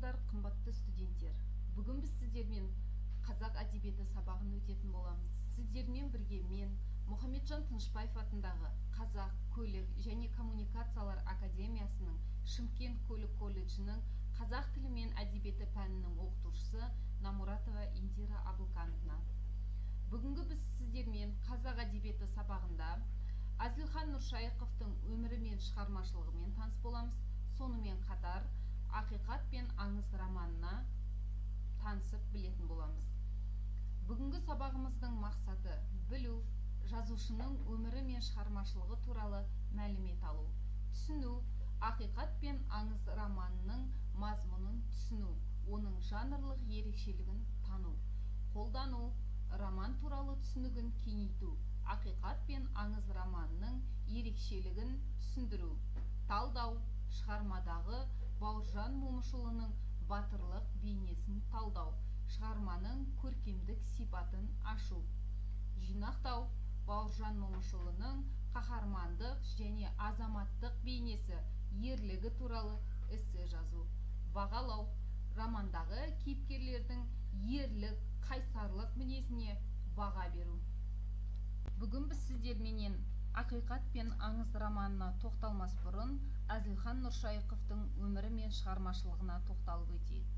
Саламатсыздар, қымбатты студенттер. Бүгін біз сіздермен қазақ әдебиеті сабағын өтетін боламыз. Сіздермен бірге мен, Мұхамеджан Тынышбаев атындағы Қазақ көлік және коммуникациялар академиясының Шымкент көлік колледжінің қазақ тілі мен әдебиеті пәнінің оқытушысы Намуратова Индира Абылкановна. Бүгінгі біз сіздермен қазақ әдебиеті сабағында Әзілхан Нұршайықовтың өмірі мен шығармашылығымен таныс боламыз. Сонымен қатар Ақиқат пен аңыз романына танысып білетін боламыз. Бүгінгі сабағымыздың мақсаты білу, жазушының өмірі мен шығармашылығы туралы мәлімет алу, түсіну, Ақиқат пен аңыз романының мазмұнын түсіну, оның жанрлық ерекшелігін тану, қолдану, роман туралы түсінігін кеңейту, Ақиқат пен аңыз романының ерекшелігін түсіндіру, талдау, шығармадағы Бауыржан Момышұлының батырлық бейнесін талдау, шығарманың көркемдік сипатын ашу, жинақтау, Бауыржан Момышұлының қаһармандық және азаматтық бейнесі, ерлігі туралы эссе жазу, бағалау, романдағы кейіпкерлердің ерлік, қайсарлық мінезіне баға беру. Бүгін біз сіздерменен Ақиқат пен аңыз романына тоқталмас бұрын Әзілхан Нұршайықовтың өмірі мен шығармашылығына тоқталып өтейік.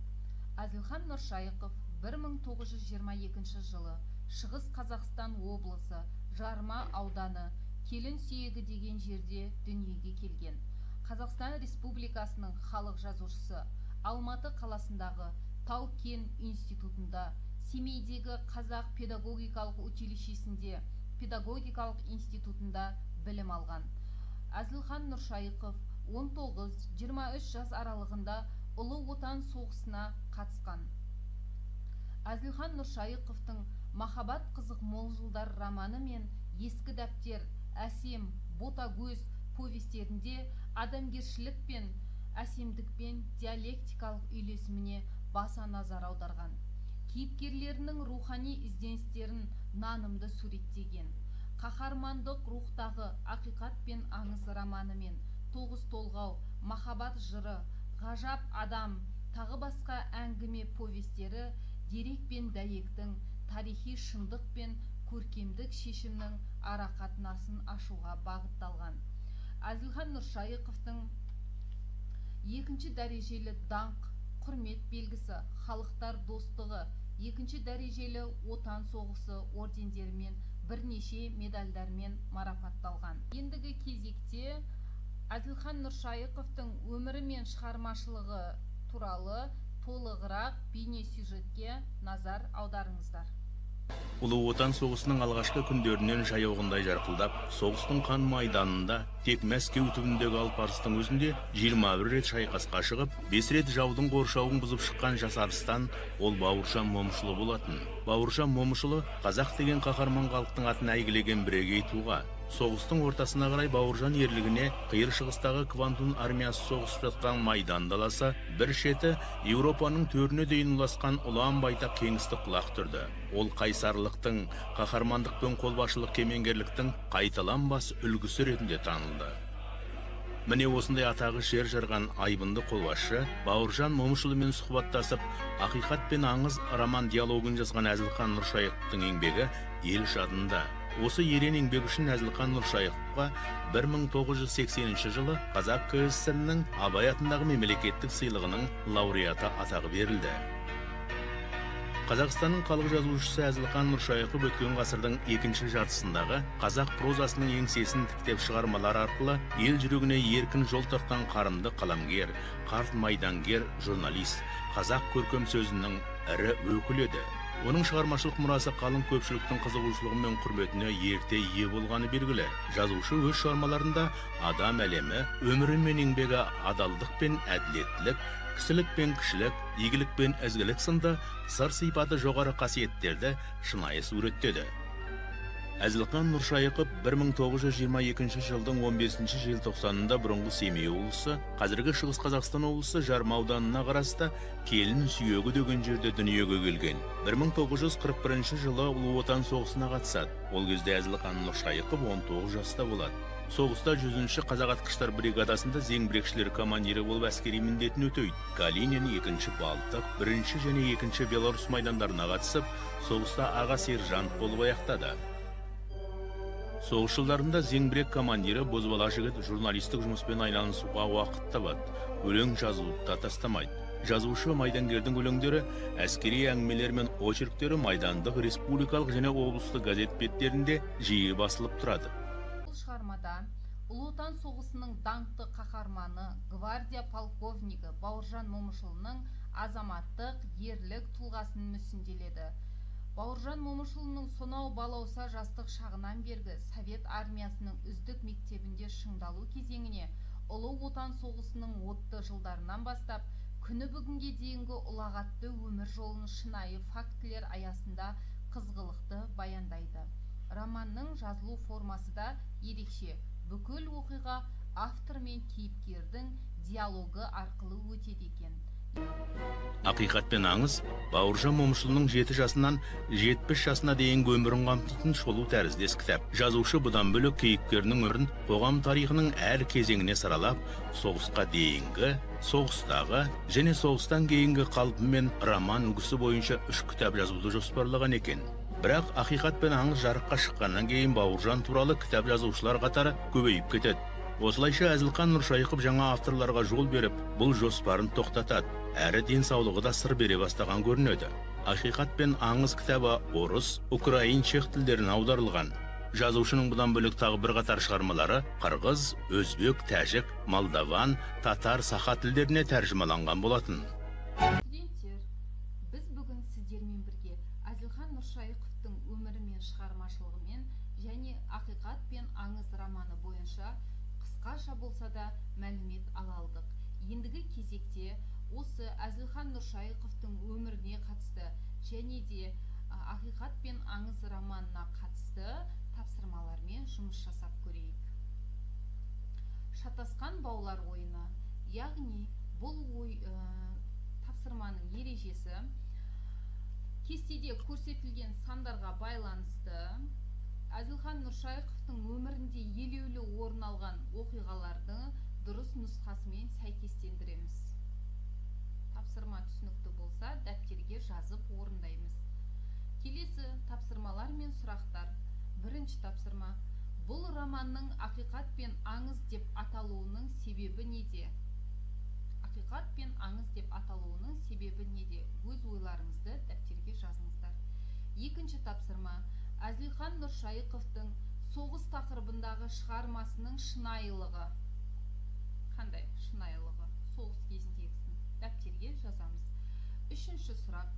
Әзілхан Нұршайықов 1922 жылы Шығыс Қазақстан облысы Жарма ауданы Келін-Сүйегі деген жерде дүниеге келген. Қазақстан Республикасының халық жазушысы, Алматы қаласындағы Тау-Кен институтында, Семейдегі Қазақ педагогикалық училищесінде, педагогикалық институтында білім алған. Әзілхан Нұршайықов 19-23 жас аралығында Ұлы Отан соғысына қатысқан. Әзілхан Нұршайықовтың «Махаббат қызық мол жылдар» романы мен «Ескі дәптер», «Әсем», «Ботагөз» повестерінде адамгершілік пен әсемдік пен диалектикалық үйлесіміне баса назар аударған. Кейіпкерлерінің рухани ізденістерін нанымды суреттеген. Қаһармандық рухтағы Ақиқат пен аңыз романы мен Тоғыз толғау, Махаббат жыры, Ғажап адам, тағы басқа әңгіме повестері дерек пен дәйектің, тарихи шындық пен көркемдік шешімнің арақатынасын ашуға бағытталған. Әзілхан Нұршайықовтың екінші дәрежелі даңқ, құрмет белгісі, халықтар достығы, екінші дәрежелі отан соғысы ордендерімен бірнеше медальдармен марапатталған. Ендігі кезекте Әзілхан Нұршайықовтың өмірі мен шығармашылығы туралы толығырақ бейнесюжетке назар аударыңыздар. Ұлы Отан соғысының алғашқы күндерінен жаяуғындай жарқылдап, соғыстың қан майданында тек Мәскеу түбіндегі Алпарыстың өзінде 21 рет шайқасқа шығып, 5 рет жаудың қоршауын бұзып шыққан жас арыстан ол Бауыржан Момышұлы болатын. Бауыржан Момышұлы қазақ деген қаһарман халықтың атын әйгілеген бірегей тұлға. Соғыстың ортасына қарай Бауыржан ерлігіне қиыр шығыстағы Квантун армиясы соғысып жатқан майдан даласы, бір шеті Еуропаның төріне дейін ұласқан ұлан байтақ кеңістік құлақ түрді. Ол қайсарлықтың, қаһармандық пен қолбасшылық кемеңгерліктің қайталанбас үлгісі ретінде танылды. Міне осындай атағы жер жарған айбынды қолбасшы Бауыржан Момышұлымен сұхбаттасып, Ақиқат пен аңыз роман диалогын жазған Әзілхан Нұршайықовтың еңбегі ел жадында. Осы ерен еңбегі үшін Әзілхан Нұршайықовқа 1980 жылы Қазақ КСР-ның Абай атындағы мемлекеттік сыйлығының лауреаты атағы берілді. Қазақстанның халық жазушысы Әзілхан Нұршайықов өткен ғасырдың екінші жартысындағы қазақ прозасының еңсесін тіктеп шығармалар арқылы ел жүрегіне еркін жол тартқан қарымды қаламгер, қарт майдангер, журналист, қазақ көркем сөзінің ірі өкілі еді. Оның шығармашылық мұрасы қалың көпшіліктің қызығушылығы мен құрметіне ерте ие болғаны белгілі. Жазушы өз шығармаларында адам әлемі, өмірі мен еңбегі адалдық пен әділеттілік, кісілік пен кішілік, игілік пен ізгілік сынды сыр сипаты жоғары қасиеттерді шынайы суреттеді. Әзілхан Нұршайықов 1922 жылдың 15 желтоқсанында бұрынғы Семей облысы, қазіргі Шығыс Қазақстан облысы Жарма ауданына қарасты Келін-Сүйегі деген жерде дүниеге келген. 1941 жылы Ұлы Отан соғысына қатысады. Ол кезде Әзілхан Нұршайықов 19 жаста болады. Соғыста 100-ші қазақ атқыштар бригадасында зеңбірекшілер командирі болып әскери міндетін өтейді. Калинин 2-ші Балтық, 1-ші және 2-ші Беларусь майдандарына қатысып, соғыста аға сержант болып аяқтады. Соғыс жылдарында зеңбірек командирі бозбала жігіт журналистік жұмыспен айналысуға уақыт табады. Өлең жазуды да тастамайды. Жазушы майдангердің өлеңдері, әскери әңгімелер мен очерктері майдандық, республикалық және облыстық газет беттерінде жиі басылып тұрады. Бұл шығармада Ұлы Отан соғысының даңқты қаһарманы, гвардия полковнигі Бауыржан Момышұлының азаматтық, ерлік тұлғасын мүсінделеді. Бауыржан Момышұлының сонау балауса жастық шағынан бергі Совет армиясының үздік мектебінде шыңдалу кезеңіне, Ұлы Отан соғысының отты жылдарынан бастап, күні бүгінге дейінгі ұлағатты өмір жолын шынайы фактілер аясында қызғылықты баяндайды. Романның жазылу формасы да ерекше. Бүкіл оқиға автор мен кейіпкердің диалогы арқылы өтеді екен. Ақиқат пен аңыз Бауыржан Момышұлының 7 жасынан 70 жасына дейінгі өмірін қамтитын шолу тәріздес кітап. Жазушы бұдан бөлек кейіпкерінің өмірін қоғам тарихының әр кезеңіне саралап, соғысқа дейінгі, соғыстағы және соғыстан кейінгі қалпымен роман үлгісі бойынша 3 кітап жазуды жоспарлаған екен. Бірақ ақиқат пен аңыз жарыққа шыққаннан кейін Бауыржан туралы кітап жазушылар қатары көбейіп кетеді. Осылайша Әзілхан Нұршайықов жаңа авторларға жол беріп, бұл жоспарын тоқтатады. Әрі денсаулығы да сыр бере бастаған көрінеді. Ақиқат пен аңыз кітабы орыс, украин, чех тілдеріне аударылған. Жазушының бұдан бөлек тағы бірқатар шығармалары қырғыз, өзбек, тәжік, молдаван, татар, саха тілдеріне тәржімаланған болатын. Студенттер, біз бүгін сіздермен бірге Әзілхан Нұршайықовтың өмірі мен шығармашылығымен және Ақиқат пен аңыз романы бойынша қысқаша болса да мәлімет ала алдық. Ендігі кезекте осы Әзілхан Нұршайықовтың өміріне қатысты және де Ақиқат пен аңыз романына қатысты тапсырмалармен жұмыс жасап көрейік. Шатасқан баулар ойыны, яғни бұл тапсырманың ережесі кестеде көрсетілген сандарға байланысты Әзілхан Нұршайықовтың өмірінде елеулі орын алған оқиғаларды дұрыс нұсқасымен сәйкестендіреміз. Тапсырма түсінікті болса, дәптерге жазып орындаймыз. Келесі тапсырмалар мен сұрақтар. Бірінші тапсырма. Бұл романның Ақиқат пен аңыз деп аталуының себебі неде? Ақиқат пен аңыз деп аталуының себебі неде? Өз ойларыңызды дәптерге жазыңыздар. Екінші тапсырма. Әзілхан Нұршайықовтың соғыс тақырыбындағы шығармасының шынайылығы. Қандай шынайылығы? Соғыс кезіндегісін дәптерге жазамыз. Үшінші сұрақ.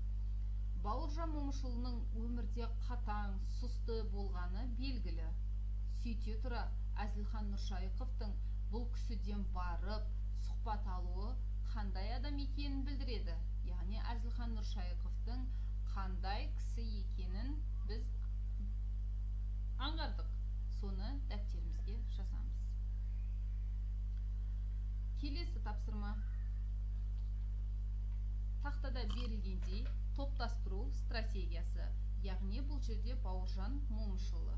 Бауыржан Момышұлының өмірде қатаң, сұсты болғаны белгілі. Сөйте тұра, Әзілхан Нұршайықовтың бұл кісіден барып, сұхбат алуы қандай адам екенін білдіреді. Яғни Әзілхан Нұршайықовтың қандай кісі екенін біз аңғардық. Соны дәптерімізге жазамыз. Келесі тапсырма. Тақтада берілгендей топтастыру стратегиясы. Яғни бұл жерде Бауыржан Момышұлы.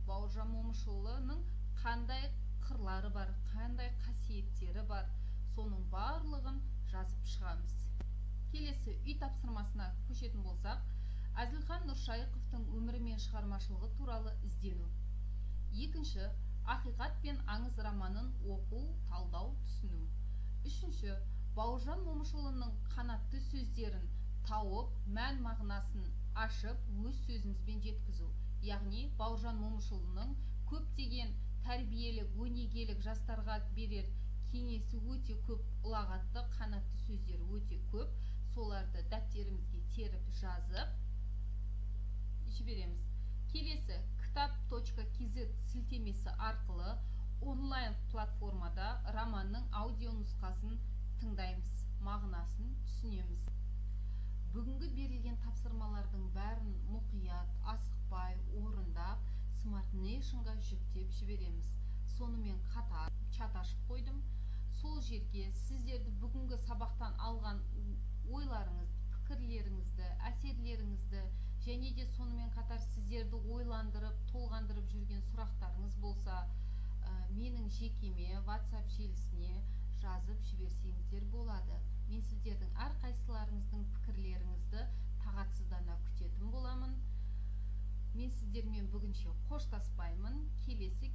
Бауыржан Момышұлының қандай қырлары бар, қандай қасиеттері бар, соның барлығын жазып шығамыз. Келесі үй тапсырмасына көшетін болсақ, Әзілхан Нұршайықовтың өмірі мен шығармашылығы туралы іздену. Екінші, Ақиқат пен аңыз романын оқу, талдау, түсіну. Үшінші, Бауыржан Момышұлының қанатты сөздерін тауып, мән мағынасын ашып, өз сөзімізбен жеткізу. Яғни, Бауыржан Момышұлының көптеген тәрбиелік, өнегелік жастарға берер кеңесі өте көп, ұлағатты, қанатты сөздері өте көп. Соларды дәптерімізге теріп жазып жібереміз. Келесі kitap.kz сілтемесі арқылы онлайн платформада романның аудио нұсқасын тыңдаймыз, мағынасын түсінеміз. Бүгінгі берілген тапсырмалардың бәрін мұқият, асықпай, орындап, Smart Nation'ға жүктеп жібереміз. Сонымен қатар чат ашып қойдым. Сол жерге сіздерді бүгінгі сабақтан алған ойларыңыз, пікірлеріңізді, әсерлеріңізді және де сонымен қатар сіздерді ойландырып, толғандырып жүрген сұрақтарыңыз болса, менің жекеме WhatsApp желісіне жазып жіберсеңіздер болады. Мен сіздердің әрқайсыларыңыздың пікірлеріңізді тағатсыздана күтетін боламын. Мен сіздермен бүгінше қоштаспаймын. Келесі